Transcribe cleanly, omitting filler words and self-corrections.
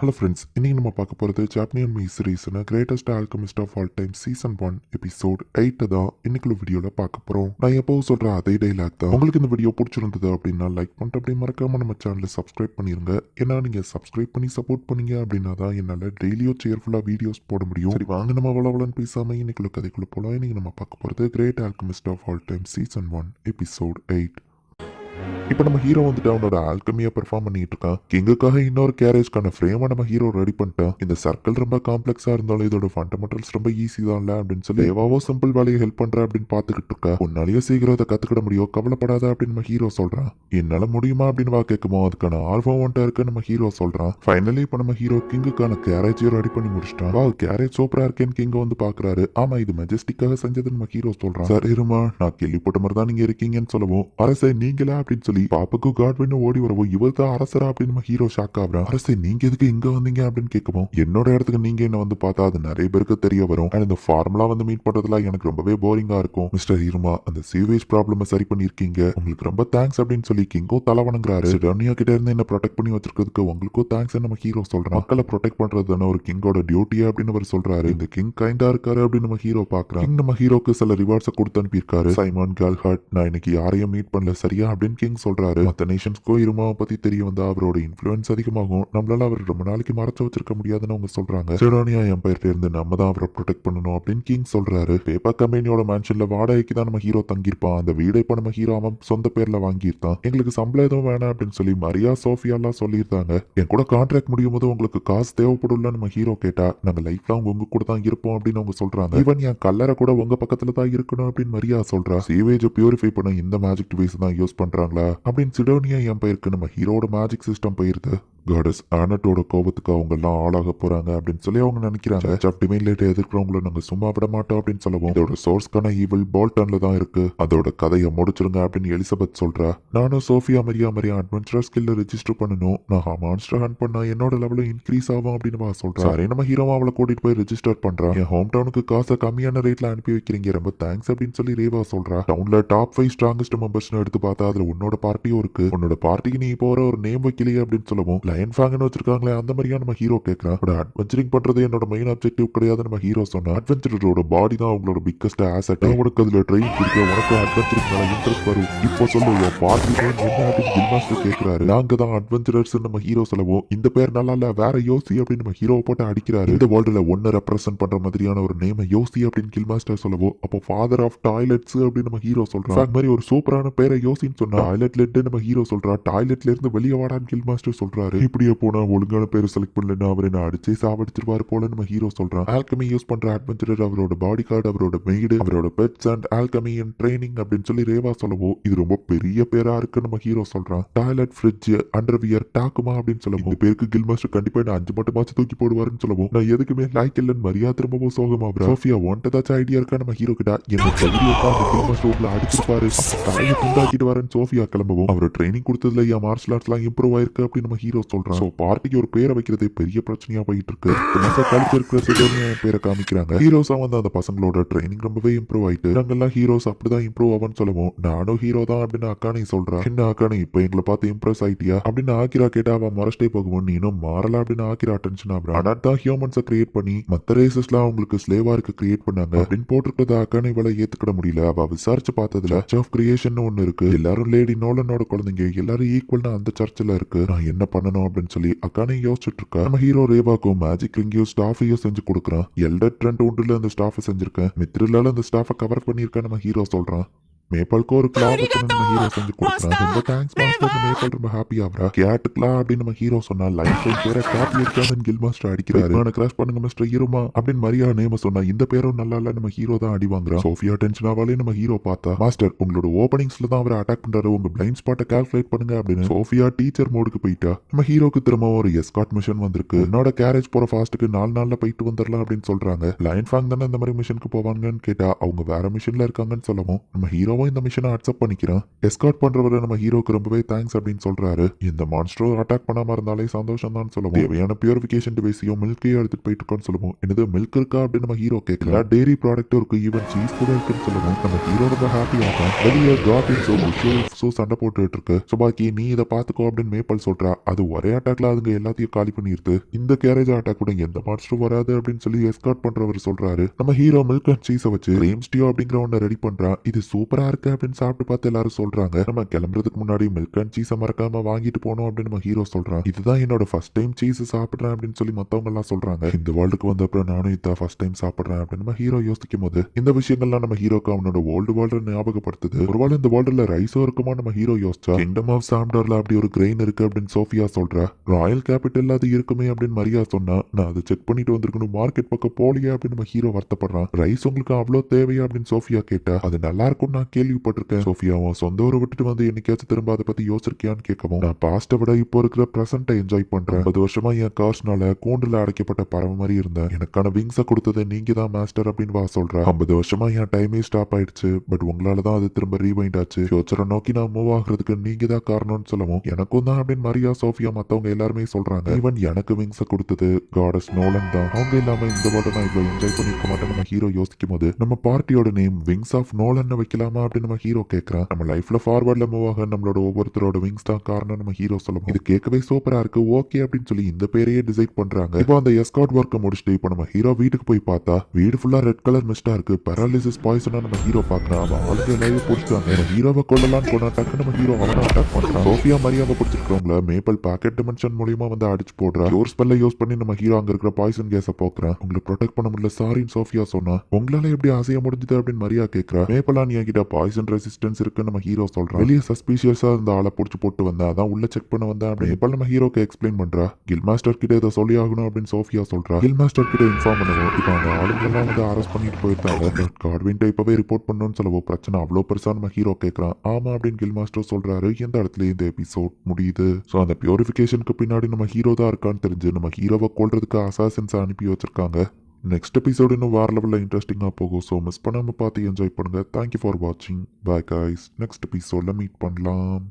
Hello friends, இன்னைக்கு நம்ம பார்க்க போகிறது ஜாப்பனியன் மீ சீரீஸ்னு greatest alchemist of all time season 1 episode 8 தான் இன்னைக்குள்ள வீடியோவில் பார்க்க போகிறோம். நான் எப்போவும் சொல்கிற அதே டைலாக் தான். உங்களுக்கு இந்த வீடியோ பிடிச்சிருந்தது அப்படின்னா லைக் பண்ணிட்டு அப்படி மறக்காம நம்ம சேனலை சப்ஸ்கிரைப் பண்ணிருங்க. ஏன்னா நீங்கள் சப்ஸ்கிரைப் பண்ணி சப்போர்ட் பண்ணீங்க அப்படின்னா தான் என்னால் டெய்லியும் சேர்ஃபுல்லாக வீடியோஸ் போட முடியும். சரி வாங்க நம்ம வளவலன்னு பேசாமல் இன்னைக்குள்ள கதைக்குள்ள போகலாம். இன்னைக்கு நம்ம பார்க்க போகிறது great alchemist of all time season 1 episode 8. இப்போ நம்ம ஹீரோ வந்துட்டு அவனோட ஆல்கமியை பெர்ஃபார்ம் பண்ணிட்டு இருக்கான். கிங்குக்காக இன்னொரு கேரேஜ்க்கான ஃப்ரேமை நம்ம ஹீரோ ரெடி பண்ணிட்டான். இந்த சர்க்கிள் ரொம்ப காம்ப்ளெக்ஸா இருந்தாலும் இதோட ஃபண்டமெண்டல்ஸ் ரொம்ப ஈஸி தான்ல அப்படின்னு சொல்லி எவாவோ சிம்பிள் வேலையை ஹெல்ப் பண்ற அப்படின்னு பாத்துக்கிட்டு இருக்கா. உன்னாலேயே சீக்கிரம் அதை கத்துக்கிட முடியும், கவலைப்படாத அப்படின்னு நம்ம ஹீரோ சொல்றான். என்னால முடியுமா அப்படின்னு வா கேட்குமோ அதுக்கான ஆர்வம் வந்துட்டு இருக்கு நம்ம ஹீரோ சொல்றான். ஃபைனலி இப்போ நம்ம ஹீரோ கிங்குக்கான கேரேஜையும் ரெடி பண்ணி முடிச்சிட்டான். வா கேரேஜ் சூப்பரா இருக்கேன்னு கிங்க வந்து பாக்குறாரு. ஆமா இது மெஜஸ்டிக்காக செஞ்சதுன்னு நம்ம ஹீரோ சொல்றான். சரி இருமா, நான் கேள்விப்பட்ட மாதிரி தான் நீங்க இருக்கீங்கன்னு சொல்லவும் அரசே நீங்களா அப்படின்னு சொல்லி பாப்புக்கு காட்வின் ஓடி வரவும் இவர் தான் அரசரா அப்படின்னு நம்ம ஹீரோ ஷாக் ஆகுறான். அரசே நீங்க எதுக்கு இங்க வந்தீங்க அப்படின்னு கேட்கவும் என்னோட இடத்துக்கு நீங்க என்ன வந்து பார்த்தா அது நிறைய பேருக்கு தெரிய வரும். அண்ட் இந்த ஃபார்முலா வந்து மீட் பண்றதுல எனக்கு ரொம்பவே போரிங்கா இருக்கும். மிஸ்டர் ஹீரோமா அந்த சீவேஜ் ப்ராப்ளம் சரி பண்ணிருக்கீங்க, உங்களுக்கு ரொம்ப தேங்க்ஸ் அப்படின்னு சொல்லி கிங்கோ தலை வணங்குறாரு. சிடோனியா கிட்ட இருந்து என்ன ப்ரொடெக்ட் பண்ணி வச்சிருக்கிறதுக்கு உங்களுக்கும் தேங்க்ஸ் நம்ம ஹீரோ சொல்றான். மக்களை ப்ரொடெக்ட் பண்றது தானே ஒரு கிங்கோட டியூட்டி அப்படின்னு அவர் சொல்றாரு. இந்த கிங் கைண்டா இருக்காரு அப்படின்னு நம்ம ஹீரோ பாக்குறான். கிங் நம்ம ஹீரோக்கு சில ரிவார்ட்ஸ் கொடுத்து அனுப்பியிருக்காரு. சைமன் கால்ஹார்ட் நான் இன்னைக்கு யாரையும் மீட் பண்ணல சரியா அப்படின்னு கிங் சொல்றாரு. மற்ற நேஷன்ஸ்க்கோ இருமாவை பத்தி தெரிய வந்தா அவரோட இன்ஃபுளுன்ஸ் அதிகமாகும், நம்மளால அவர் ரொம்ப நாளைக்கு மறைச்சு வச்சிருக்க முடியாதுன்னு அவங்க சொல்றாங்க. சிடோனியா எம்பையர்ல இருந்து நம்ம தான் அவரை ப்ரொடெக்ட் பண்ணணும் அப்படின்னு கிங் சொல்றாரு. பேப்பர் கம்பெனியோட மேன்ஷன்ல வாடகைக்கு தான் நம்ம ஹீரோ தங்கியிருப்பான். அந்த வீடை இப்ப நம்ம ஹீரோ அவன் சொந்த பேர்ல வாங்கியிருந்தான். எங்களுக்கு சம்பளம் எதுவும் வேணாம் அப்படின்னு சொல்லி மரியா சோஃபியாலாம் சொல்லியிருந்தாங்க. என் கூட கான்ட்ராக்ட் முடியும் போது உங்களுக்கு காசு தேவைப்படும்ல நம்ம ஹீரோ கேட்டா நாங்க லைஃப் லாங் உங்க கூட தான் இருப்போம் அப்படின்னு அவங்க சொல்றாங்க. ஈவன் என் கல்லறை கூட உங்க பக்கத்துல தான் இருக்கணும் அப்படின்னு மரியா சொல்றா. சீவேஜ் பியூரிஃபை பண்ண இந்த மேஜிக் டிவைஸ் தான் யூஸ் பண்றாங்களா அப்படின்னு சிடோனியா எம்பையருக்கு நம்ம ஹீரோட மேஜிக் சிஸ்டம் போயிருது. காடஸ் ஆனட்டோட கோபத்துக்கு அவங்க எல்லாம் ஆளாக போறாங்க அப்படின்னு சொல்லி அவங்க நினைக்கிறாங்க. டிமைன்லேட் எதிர்க்கிறவங்கள நாங்க சும்மா விட மாட்டோம் அப்படின்னு சொல்லவும் இதோட சோர்ஸ்க்கான ஈவில் போல்டன்ல தான் இருக்கு, அதோட கதையை முடிச்சிருங்க அப்படின்னு எலிசபெத் சொல்றா. நானும் சோஃபியா மரியா அட்வென்ச்சரஸ் ஸ்கில்ல ரெஜிஸ்டர் பண்ணணும், நான் மான்ஸ்டர் ஹண்ட் பண்ணா என்னோட லெவலும் இன்க்ரீஸ் ஆகும் அப்படின்னு சொல்றா. சரி நம்ம ஹீரோவா அவளை கூட்டிட்டு போய் ரெஜிஸ்டர் பண்றான். என் ஹோம் டவுனுக்கு காசை கம்மியான ரேட்ல அனுப்பி வைக்கிறீங்க, ரொம்ப தேங்க்ஸ் அப்படின்னு சொல்லி ரேவா சொல்றா. டவுன்ல டாப் 5 ஸ்ட்ராங்கஸ்ட் மெம்பர்ஸ்னு எடுத்து பார்த்தா அதுல உன்னோட பார்ட்டியும் இருக்கு, உன்னோட பார்ட்டிக்கு நீ போற ஒரு நேம் வைக்கலையே அப்படின்னு சொல்லவும் லயன் ஃபேங்கன்னு வச்சிருக்காங்களே அந்த மாதிரியா நம்ம ஹீரோ கேட்கறான். அட்வென்ச்சரிங் பண்றது என்னோட மெயின் ஆப்ஜெக்டிவ் கிடையாது நம்ம ஹீரோ சொன்னா. அட்வென்ச்சரோட பாடி தான் அவங்களோட பிக்கஸ்ட் ஆசெட். உனக்கு அதுல ட்ரெயின் பிடிக்க உனக்கு அட்வென்ச்சரிங் மேல இன்ட்ரெஸ்ட் வரும், இப்போ சொல்லு பார்ட்டி நேம் என்ன அப்படின்னு கில் மாஸ்டர் கேட்கிறாரு. நாங்க தான் அட்வென்ச்சரர்ஸ் நம்ம ஹீரோ சொல்லவும் இந்த பேர் நல்லா இல்ல வேற யோசி அப்படின்னு நம்ம ஹீரோவை போட்டு அடிக்கிறாரு. இந்த வேர்ல்டுல ஒன்னு ரெப்ரசென்ட் பண்ற மாதிரியான ஒரு நேம் யோசி அப்படின்னு கில் மாஸ்டர் சொல்லவும் அப்போ ஃபாதர் ஆஃப் டாய்லெட்ஸ் அப்படின்னு நம்ம ஹீரோ சொல்றான். அது மாதிரி ஒரு சூப்பரான பேரை யோசின்னு சொன்னா டாய்லெட்ல நம்ம ஹீரோ சொல்றா. டாய்லெட்ல இருந்து வெளியே வாடான்னு கில் மாஸ்டர் சொல்றாரு. இப்படியே போனா ஒழுங்கான பேரை செலக்ட் பண்ணலன்னா அவர் என்ன அடிச்சே சாவடிச்சிருவாரு போல நம்ம ஹீரோ சொல்றான். ஆல்கமி யூஸ் பண்ற அட்வென்ச்சரர் அவரோட பாடி கார்டு, அவரோட மெய்டு, அவரோட pets and alchemy and training அப்படின்னு சொல்லி ரேவா சொல்லவும் இது ரொம்ப பெரிய பேரா இருக்கு நம்ம ஹீரோ சொல்றான். டாய்லெட், ஃப்ரிட்ஜ், அண்டர்வியர், டாக்குமா அப்படின்னு சொல்லவும் இந்த பேருக்கு கில் மாஸ்டர் கண்டிப்பா என்ன 5 மட்டுமாச்சு தூக்கி போடுவாருன்னு சொல்லவும் நான் எதுக்குமே லைக் இல்லன்னு மரியா திரும்பவும் சோகமாபுறா. சோஃபியா ஒன்ட்ட ஏதாச்சும் ஐடியா இருக்கா நம்ம ஹீரோ கிட்ட என்ன கையில கில் மாஸ்டர் உங்களை அடிச்சிருப்பாரு தலையை துண்டாக்கிட்டு வரேன்னு சோஃபியா கிளம்பவும் அவர் ட்ரைனிங் கொடுத்ததுல என் மார்ஷல் ஆர்ட்ஸ் எல்லாம் இம்ப்ரூவ் ஆயிருக்கு அப்படின்னு நம்ம ஹீரோ சொல்றான். சோ பார்ட்டிக்கு ஒரு பேரை வைக்கிறதே பெரிய பிரச்சனையா போயிட்டு இருக்கு. கழிச்சு இருக்கிற சிடோனியா பேரை காமிக்கிறாங்க. ஹீரோஸா வந்து அந்த பசங்களோட ட்ரைனிங் ரொம்பவே இம்ப்ரூவ் ஆயிட்டு நாங்கெல்லாம் ஹீரோஸ் அப்படிதான் இம்ப்ரூவ் ஆவான்னு சொல்லவும் நானும் ஹீரோ தான் அப்படின்னு அக்கானி சொல்றா. என்ன அக்கானி இப்ப எங்களை பார்த்து இம்ப்ரெஸ் ஆயிட்டியா அப்படின்னு ஆக்கிரா கேட்டா அவன் மறைச்சிட்டே போகவும் நீனும் மாறல அப்படின்னு ஆக்கிரா டென்ஷன் ஆகுறான். அதான் ஹியூமன்ஸை கிரியேட் பண்ணி மத்த ரேசஸ்லாம் அவங்களுக்கு ஸ்லேவா இருக்க கிரியேட் பண்ணாங்க அப்படின்னு போட்டுருக்கத அக்கானி இவளை ஏத்துக்கிட முடியல. அவ விசாரிச்சு பார்த்ததுல சர்ச் ஆஃப் கிரியேஷன் ஒன்னு இருக்கு, எல்லாரும் லேடி நோலனோட குழந்தைங்க எல்லாரும் ஈக்குவல்னா அந்த சர்ச்சில் இருக்கு, நான் என்ன பண்ணணும் அப்படின்னு சொல்லி அக்கானி யோசிச்சுட்டு இருக்கா. நம்ம ஹீரோ ரேவாக்கும் மேஜிக் ரிங்கையும் ஸ்டாஃபையும் செஞ்சு கொடுக்குறான். எல்டர் ட்ரெண்ட் ஒன்றுல அந்த ஸ்டாஃபை செஞ்சிருக்கேன், மித்ரிலால அந்த ஸ்டாஃபை கவர் பண்ணியிருக்கேன் நம்ம ஹீரோ சொல்றான். மேப்பாளுக்கு ஒரு கிளா வச்சு நம்ம ஹீரோ செஞ்சு கொடுக்குறான். ரொம்ப தேங்க்ஸ் மாஸ்டர். மேப்பாள் ரொம்ப ஹாப்பி ஆகுறா. கேட்டுக்லா அப்படின்னு நம்ம ஹீரோ சொன்னா லைஃப் பேரை காப்பி இருக்காதுன்னு கில் மாஸ்டர் அடிக்கிறாரு. நான் கிராஷ் பண்ணுங்க மிஸ்டர் ஹீரோமா அப்படின்னு மரியா நேம சொன்னா இந்த பேரும் நல்லா இல்ல நம்ம ஹீரோ தான் அடி வாங்குறான். சோஃபியா டென்ஷன் ஆவாலே நம்ம ஹீரோ பார்த்தா மாஸ்டர் உங்களோட ஓப்பனிங்ஸ்ல தான் அவர் அட்டாக் பண்றாரு, உங்க பிளைண்ட் ஸ்பாட்டை கால்குலேட் பண்ணுங்க அப்படின்னு சோஃபியா டீச்சர் மோடுக்கு போயிட்டா. நம்ம ஹீரோக்கு திரும்ப ஒரு எஸ்காட் மிஷன் வந்திருக்கு. என்னோட கேரேஜ் போற ஃபாஸ்ட்டுக்கு 4 நாள்ல போயிட்டு வந்துடலாம் அப்படின்னு சொல்றாங்க. லைன் ஃபேங் தானே இந்த மாதிரி மிஷனுக்கு போவாங்கன்னு கேட்டா அவங்க வேற மிஷன்ல இருக்காங்கன்னு சொல்லவும் நம்ம ஹீரோ சோஃபியாவும் இந்த மிஷனை அக்செப்ட் பண்ணிக்கிறான். எஸ்கார்ட் பண்றவரை நம்ம ஹீரோக்கு ரொம்பவே தேங்க்ஸ் அப்படின்னு சொல்றாரு. இந்த மான்ஸ்டர் அட்டாக் பண்ணாம இருந்தாலே சந்தோஷம் தான் சொல்லுவோம். தேவையான பியூரிஃபிகேஷன் டிவைஸையும் மில்கையும் எடுத்துட்டு போயிட்டு இருக்கோம்னு சொல்லுவோம். என்னது மில்க் இருக்கா அப்படின்னு நம்ம ஹீரோ கேட்கல. டெய்ரி ப்ராடக்ட் இருக்கு, ஈவன் சீஸ் கூட இருக்குன்னு சொல்லுவோம். நம்ம ஹீரோ ரொம்ப ஹாப்பி ஆகும். வெளியே கார்பின் சண்டை போட்டுட்டு இருக்கு. சுபாக்கி நீ இதை பாத்துக்கோ அப்படின்னு மேப்பல் சொல்றா. அது ஒரே அட்டாக்ல அதுங்க எல்லாத்தையும் காலி பண்ணிருது. இந்த கேரேஜ் அட்டாக் கூட எந்த மான்ஸ்டரும் வராது அப்படின்னு சொல்லி எஸ்கார்ட் பண்றவர் சொல்றாரு. நம்ம ஹீரோ மில்க் அண்ட் சீஸை வச்சு கிரீம் ஸ்டியூ அப்படிங்கிற ஒன்றை ரெடி பண்றான். இது சூப்பரா இருக்கு அப்படின்னு சாப்பிட்டு பார்த்து எல்லாரும் சொல்றாங்க. நம்ம கிளம்புறதுக்கு முன்னாடி மில்க் அண்ட் சீஸை மறக்காம வாங்கிட்டு போனோம் அப்படின்னு நம்ம ஹீரோ சொல்றான். இதுதான் என்னோட ஃபர்ஸ்ட் டைம் சீஸ் சாப்பிடுறேன் அப்படின்னு சொல்லி மத்தவங்க எல்லாம் சொல்றாங்க. இந்த வேர்ல்டுக்கு வந்த அப்புறம் நானும் இதான் ஃபர்ஸ்ட் டைம் சாப்பிடுறேன் அப்படின்னு நம்ம ஹீரோ யோசிக்கும் போது இந்த விஷயங்கள்லாம் நம்ம ஹீரோக்கு அவனோட ஓல்டு வேர்ல்டு ஞாபகப்படுத்துது. ஒருவேளை இந்த வேர்ல்டுல ரைஸோ இருக்குமா நம்ம ஹீரோ யோசிச்சா. கிங்டம் ஆஃப் சாம்டர்ல அப்படி ஒரு கிரெயின் இருக்கு அப்படின்னு சோஃபியா சொல்றா. ராயல் கேபிட்டல் அது இருக்குமே அப்படின்னு மரியா சொன்னா. நான் அதை செக் பண்ணிட்டு வந்திருக்கணும், மார்க்கெட் பக்கம் போலியா அப்படின்னு நம்ம ஹீரோ வருத்தப்படுறான். ரைஸ் உங்களுக்கு அவ்வளோ தேவையா அப்படின்னு சோஃபியா கேட்டா. அது நல்லா இருக்கும் நான் கேள்விப்பட்டிருக்கேன். சோஃபியாவும் சொந்த ஊரை விட்டுட்டு வந்து என்னைக்காச்சும் திரும்ப அதை பத்தி யோசிச்சிருக்கியான்னு கேட்கவும் நான் பாஸ்ட்டை விட இப்போ இருக்கிற பிரசன்ட்டை என்ஜாய் பண்றேன். 50 வருஷமா என் கார்ஸ்னால கூண்டுல அடைக்கப்பட்ட பறவை மாதிரி இருந்தேன். எனக்கான விங்ஸை கொடுத்தது நீங்க தான் மாஸ்டர் அப்படின்னு வா சொல்றேன். 50 வருஷமா என் டைமே ஸ்டாப் ஆயிடுச்சு. பட் உங்களால தான் அது திரும்ப ரீவைண்ட் ஆச்சு. ஃபியூச்சரை நோக்கி நான் மூவ் ஆகுறதுக்கு நீங்க தான் காரணம்னு சொல்லவும் எனக்கும் தான் அப்படின்னு மரியா சோஃபியா மத்தவங்க எல்லாருமே சொல்றாங்க. ஈவன் எனக்கு விங்ஸை கொடுத்தது காடஸ் நோலன் தான். அவங்க இல்லாம இந்த வேர்ல்டை நான் இவ்வளவு என்ஜாய் பண்ணிருக்க மாட்டேன் நம்ம ஹீரோ யோசிக்கும் போது நம்ம பார்ட்டியோட நேம் விங்ஸ் ஆஃப் நோலன் வைக்கலாமா அப்படின்னு நம்ம ஹீரோ கேட்கறான். நம்ம லைஃப்ல ஃபார்வர்ட்ல மூவ் ஆக நம்மளோட ஒவ்வொருத்தரோட விங்ஸ் தான் காரணம் நம்ம ஹீரோ சொல்லுவோம். இது கேட்கவே சூப்பரா இருக்கு, ஓகே அப்படின்னு சொல்லி இந்த பேரையே டிசைட் பண்றாங்க. இப்போ அந்த எஸ்கார்ட் ஒர்க்கை முடிச்சுட்டு இப்போ நம்ம ஹீரோ வீட்டுக்கு போய் பார்த்தா வீடு ஃபுல்லா ரெட் கலர் மிஸ்டா இருக்கு. பேரலிசிஸ் பாய்சனா நம்ம ஹீரோ பாக்குறான். அவன் ஆளுங்க எல்லாரும் பிடிச்சிட்டாங்க. நம்ம ஹீரோவை கொள்ளலான்னு கொண்டா டக்கு நம்ம ஹீரோ அவனை அட்டாக் பண்றான். சோஃபியா மரியாதை பிடிச்சிருக்கவங்கள மேப்பல் பாக்கெட் டிமென்ஷன் மூலியமா வந்து அடிச்சு போடுறா. யோர் ஸ்பெல்ல யூஸ் பண்ணி நம்ம ஹீரோ அங்க இருக்கிற பாய்சன் கேஸை போக்குறான். உங்களை ப்ரொடெக்ட் பண்ண முடியல சாரின்னு சோஃபியா சொன்னா. உங்களால எப்படி அசைய முடிஞ்சது அப்படின்னு மரியா கேட்கறா. மேப்பலான் என்கிட்ட பாய்சன் ரெசிஸ்டன்ஸ் இருக்குன்னு நம்ம ஹீரோ சொல்றான். வெளியே சஸ்பீஷியஸா இருந்த ஆளை பிடிச்சி போட்டு வந்தா அதான் உள்ள செக் பண்ண வந்தேன் அப்படின்னு மேப்பல் நம்ம ஹீரோக்கு எக்ஸ்பிளைன் பண்றா. கில் மாஸ்டர் கிட்ட இதை சொல்லி ஆகணும் அப்படின்னு சோஃபியா சொல்றா. கில் மாஸ்டர் கிட்ட இன்ஃபார்ம் பண்ணுவோம். இப்போ அவங்க ஆளுங்கெல்லாம் வந்து அரெஸ்ட் பண்ணிட்டு போயிருந்தாங்க. காட்வின்ட்ட இப்பவே ரிப்போர்ட் பண்ணணும்னு சொல்லவோ பிரச்சனை அவ்வளோ பெருசா நம்ம ஹீரோ கேட்கறான். ஆமா அப்படின்னு கில் மாஸ்டர் சொல்றாரு. எந்த இடத்துல இந்த எபிசோட் முடியுது. ஸோ அந்த பியூரிஃபிகேஷனுக்கு பின்னாடி நம்ம ஹீரோ தான் இருக்கான்னு தெரிஞ்சு நம்ம ஹீரோவை கொல்றதுக்கு அசாசின்ஸ் அனுப்பி வச்சிருக்காங்க. நெக்ஸ்ட் எபிசோடு இன்னும் வேற லெவலில் இன்ட்ரெஸ்டிங்காக போகும். ஸோ மிஸ் பண்ணாமல் பார்த்து என்ஜாய் பண்ணுங்கள். தேங்க்யூ ஃபார் வாட்சிங். Bye guys. நெக்ஸ்ட் எபிசோடில் மீட் பண்ணலாம்.